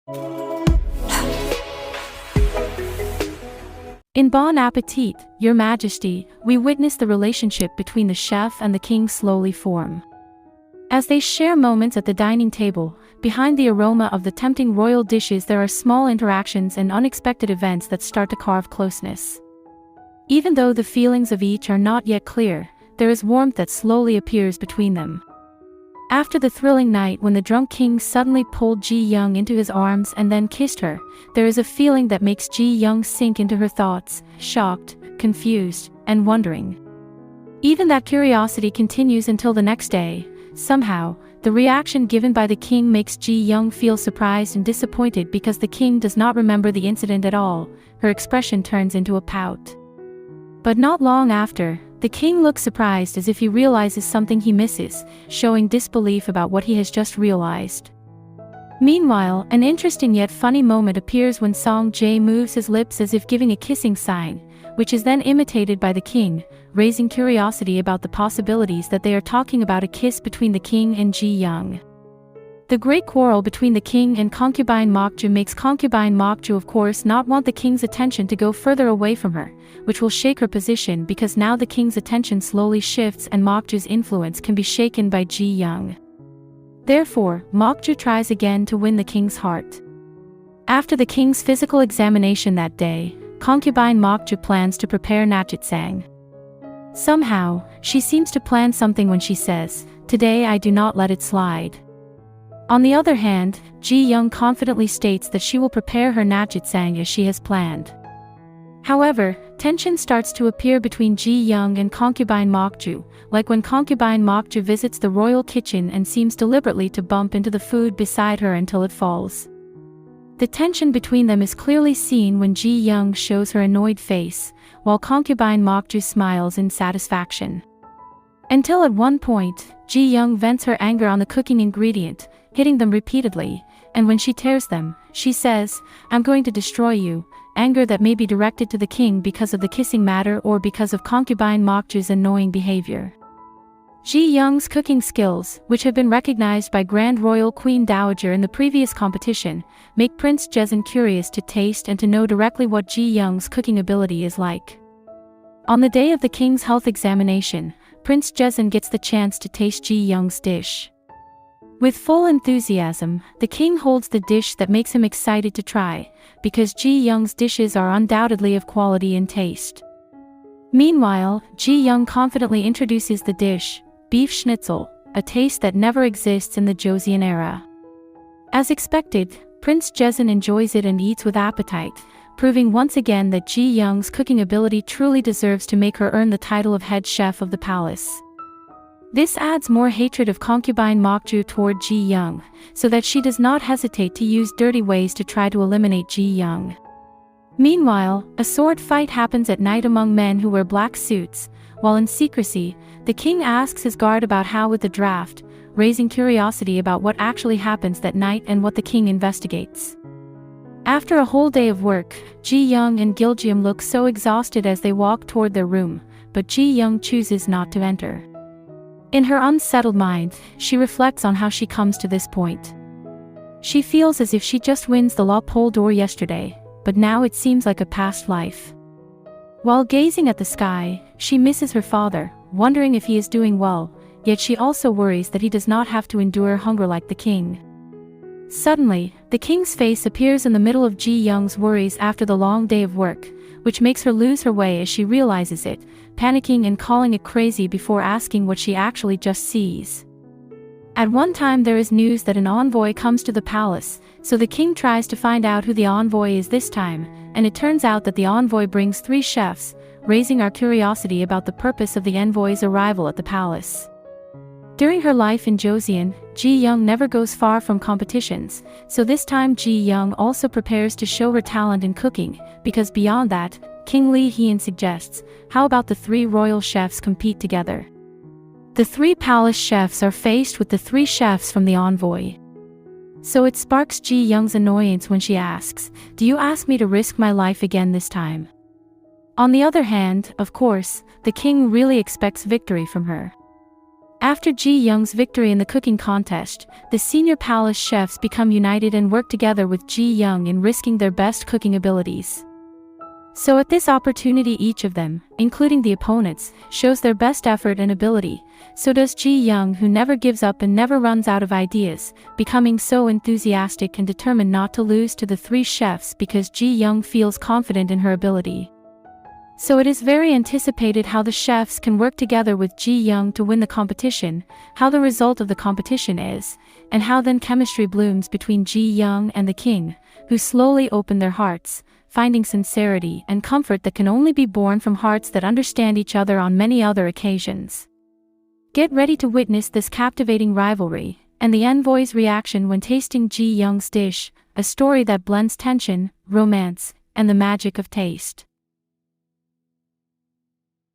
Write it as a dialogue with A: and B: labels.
A: In Bon Appetit, Your Majesty, we witness the relationship between the chef and the king slowly form. As they share moments at the dining table, behind the aroma of the tempting royal dishes there are small interactions and unexpected events that start to carve closeness. Even though the feelings of each are not yet clear, there is warmth that slowly appears between them. After the thrilling night when the drunk king suddenly pulled Ji-young into his arms and then kissed her, there is a feeling that makes Ji-young sink into her thoughts, shocked, confused, and wondering. Even that curiosity continues until the next day. Somehow, the reaction given by the king makes Ji-young feel surprised and disappointed because the king does not remember the incident at all. Her expression turns into a pout. But not long after, the king looks surprised as if he realizes something he misses, showing disbelief about what he has just realized. Meanwhile, an interesting yet funny moment appears when Jae moves his lips as if giving a kissing sign, which is then imitated by the king, raising curiosity about the possibilities that they are talking about a kiss between the king and Ji-young. The great quarrel between the king and concubine Mokju makes concubine Mokju of course not want the king's attention to go further away from her, which will shake her position because now the king's attention slowly shifts and Mokju's influence can be shaken by Ji-young. Therefore, Mokju tries again to win the king's heart. After the king's physical examination that day, concubine Mokju plans to prepare najitsang. Somehow, she seems to plan something when she says, "Today I do not let it slide." On the other hand, Ji-young confidently states that she will prepare her najitsang as she has planned. However, tension starts to appear between Ji-young and concubine Mokju, like when concubine Mokju visits the royal kitchen and seems deliberately to bump into the food beside her until it falls. The tension between them is clearly seen when Ji-young shows her annoyed face, while concubine Mokju smiles in satisfaction. Until at one point, Ji-young vents her anger on the cooking ingredient, hitting them repeatedly, and when she tears them, she says, "I'm going to destroy you," anger that may be directed to the king because of the kissing matter or because of concubine Mokju's annoying behavior. Ji-young's cooking skills, which have been recognized by Grand Royal Queen Dowager in the previous competition, make Prince Jaesun curious to taste and to know directly what Ji-young's cooking ability is like. On the day of the king's health examination, Prince Jaesun gets the chance to taste Ji-young's dish. With full enthusiasm, the king holds the dish that makes him excited to try, because Ji-young's dishes are undoubtedly of quality and taste. Meanwhile, Ji-young confidently introduces the dish, beef schnitzel, a taste that never exists in the Joseon era. As expected, Prince Jaesun enjoys it and eats with appetite, proving once again that Ji-young's cooking ability truly deserves to make her earn the title of head chef of the palace. This adds more hatred of concubine Mokju toward Ji-young, so that she does not hesitate to use dirty ways to try to eliminate Ji-young. Meanwhile, a sword fight happens at night among men who wear black suits, while in secrecy, the king asks his guard about how with the draft, raising curiosity about what actually happens that night and what the king investigates. After a whole day of work, Ji-young and Giljeom look so exhausted as they walk toward their room, but Ji-young chooses not to enter. In her unsettled mind, she reflects on how she comes to this point. She feels as if she just wins the loophole door yesterday, but now it seems like a past life. While gazing at the sky, she misses her father, wondering if he is doing well, yet she also worries that he does not have to endure hunger like the king. Suddenly, the king's face appears in the middle of Ji-young's worries after the long day of work, which makes her lose her way as she realizes it, panicking and calling it crazy before asking what she actually just sees. At one time there is news that an envoy comes to the palace, so the king tries to find out who the envoy is this time, and it turns out that the envoy brings 3 chefs, raising our curiosity about the purpose of the envoy's arrival at the palace. During her life in Joseon, Ji-young never goes far from competitions, so this time Ji-young also prepares to show her talent in cooking, because beyond that, King Lee Hyun suggests, how about the 3 royal chefs compete together? The 3 palace chefs are faced with the 3 chefs from the envoy. So it sparks Ji-young's annoyance when she asks, "Do you ask me to risk my life again this time?" On the other hand, of course, the king really expects victory from her. After Ji Young's victory in the cooking contest, the senior palace chefs become united and work together with Ji Young in risking their best cooking abilities. So at this opportunity each of them, including the opponents, shows their best effort and ability. So does Ji Young, who never gives up and never runs out of ideas, becoming so enthusiastic and determined not to lose to the three chefs because Ji Young feels confident in her ability. So it is very anticipated how the chefs can work together with Ji Young to win the competition, how the result of the competition is, and how then chemistry blooms between Ji Young and the king, who slowly open their hearts, finding sincerity and comfort that can only be born from hearts that understand each other on many other occasions. Get ready to witness this captivating rivalry, and the envoy's reaction when tasting Ji Young's dish, a story that blends tension, romance, and the magic of taste.